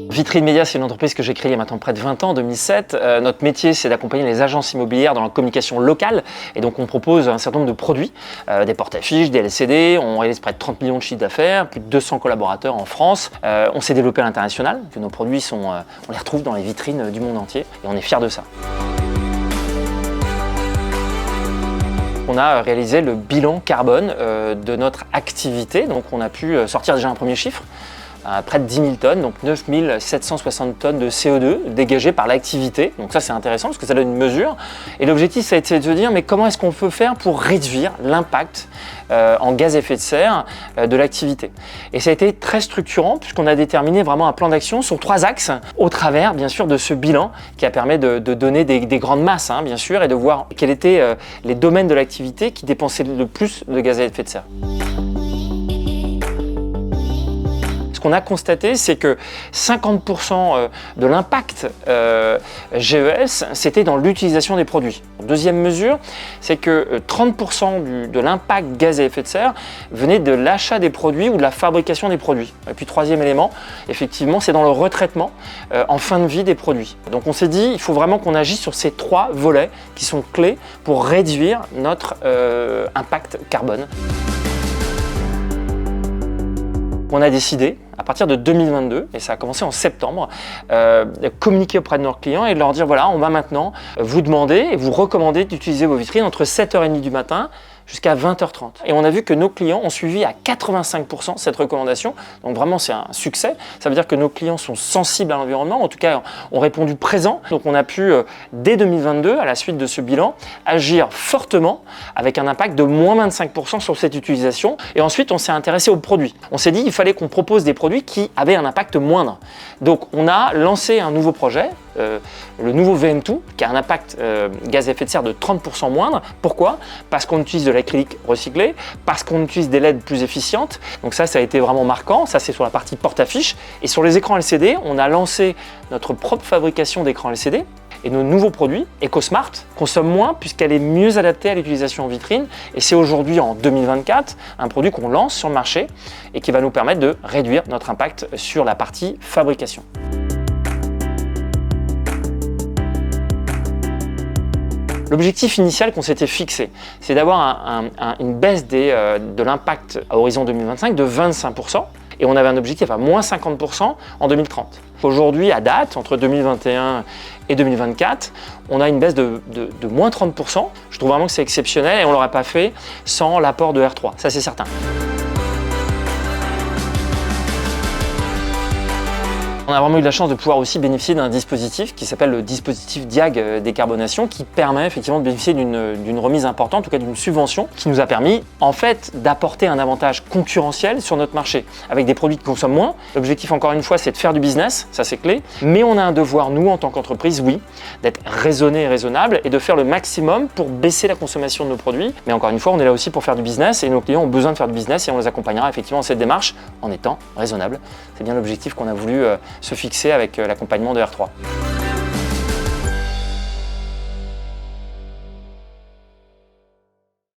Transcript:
Vitrine Média, c'est une entreprise que j'ai créée il y a maintenant près de 20 ans, en 2007. Notre métier, c'est d'accompagner les agences immobilières dans la communication locale. Et donc, on propose un certain nombre de produits, des porte-affiches, des LCD. On réalise près de 30 millions de chiffres d'affaires, plus de 200 collaborateurs en France. On s'est développé à l'international. Nos produits, on les retrouve dans les vitrines du monde entier. Et on est fiers de ça. On a réalisé le bilan carbone de notre activité. Donc, on a pu sortir déjà un premier chiffre. Près de 10 000 tonnes, donc 9 760 tonnes de CO2 dégagées par l'activité. Donc ça, c'est intéressant parce que ça donne une mesure. Et l'objectif, ça a été de se dire, mais comment est-ce qu'on peut faire pour réduire l'impact en gaz à effet de serre de l'activité? Et ça a été très structurant puisqu'on a déterminé vraiment un plan d'action sur 3 axes au travers, bien sûr, de ce bilan qui a permis de donner des grandes masses, bien sûr, et de voir quels étaient les domaines de l'activité qui dépensaient le plus de gaz à effet de serre. Ce qu'on a constaté, c'est que 50% de l'impact GES, c'était dans l'utilisation des produits. Deuxième mesure, c'est que 30% de l'impact gaz à effet de serre venait de l'achat des produits ou de la fabrication des produits. Et puis troisième élément, effectivement, c'est dans le retraitement en fin de vie des produits. Donc on s'est dit, il faut vraiment qu'on agisse sur ces 3 volets qui sont clés pour réduire notre impact carbone. On a décidé, à partir de 2022, et ça a commencé en septembre, de communiquer auprès de nos clients et de leur dire voilà, on va maintenant vous demander et vous recommander d'utiliser vos vitrines entre 7h30 du matin jusqu'à 20h30. Et on a vu que nos clients ont suivi à 85% cette recommandation. Donc vraiment, c'est un succès. Ça veut dire que nos clients sont sensibles à l'environnement, en tout cas, ont répondu présent. Donc on a pu, dès 2022, à la suite de ce bilan, agir fortement avec un impact de moins 25% sur cette utilisation. Et ensuite, on s'est intéressé aux produits. On s'est dit qu'il fallait qu'on propose des produits qui avaient un impact moindre. Donc on a lancé un nouveau projet, le nouveau VM2, qui a un impact gaz à effet de serre de 30% moindre. Pourquoi? Parce qu'on utilise de l'acrylique recyclé, parce qu'on utilise des LED plus efficientes. Donc ça a été vraiment marquant. Ça, c'est sur la partie porte-affiche. Et sur les écrans LCD, on a lancé notre propre fabrication d'écrans LCD. Et nos nouveaux produits, EcoSmart, consomment moins puisqu'elle est mieux adaptée à l'utilisation en vitrine. Et c'est aujourd'hui, en 2024, un produit qu'on lance sur le marché et qui va nous permettre de réduire notre impact sur la partie fabrication. L'objectif initial qu'on s'était fixé, c'est d'avoir une baisse de l'impact à horizon 2025 de 25%. Et on avait un objectif à moins 50% en 2030. Aujourd'hui, à date, entre 2021 et 2024, on a une baisse de moins 30%. Je trouve vraiment que c'est exceptionnel et on ne l'aurait pas fait sans l'apport de R3, ça c'est certain. On a vraiment eu de la chance de pouvoir aussi bénéficier d'un dispositif qui s'appelle le dispositif Diag décarbonation qui permet effectivement de bénéficier d'une remise importante, en tout cas d'une subvention qui nous a permis en fait d'apporter un avantage concurrentiel sur notre marché avec des produits qui consomment moins. L'objectif encore une fois c'est de faire du business, ça c'est clé, mais on a un devoir nous en tant qu'entreprise, oui, d'être raisonné et raisonnable et de faire le maximum pour baisser la consommation de nos produits. Mais encore une fois on est là aussi pour faire du business et nos clients ont besoin de faire du business et on les accompagnera effectivement dans cette démarche en étant raisonnable. C'est bien l'objectif qu'on a voulu se fixer avec l'accompagnement de R3.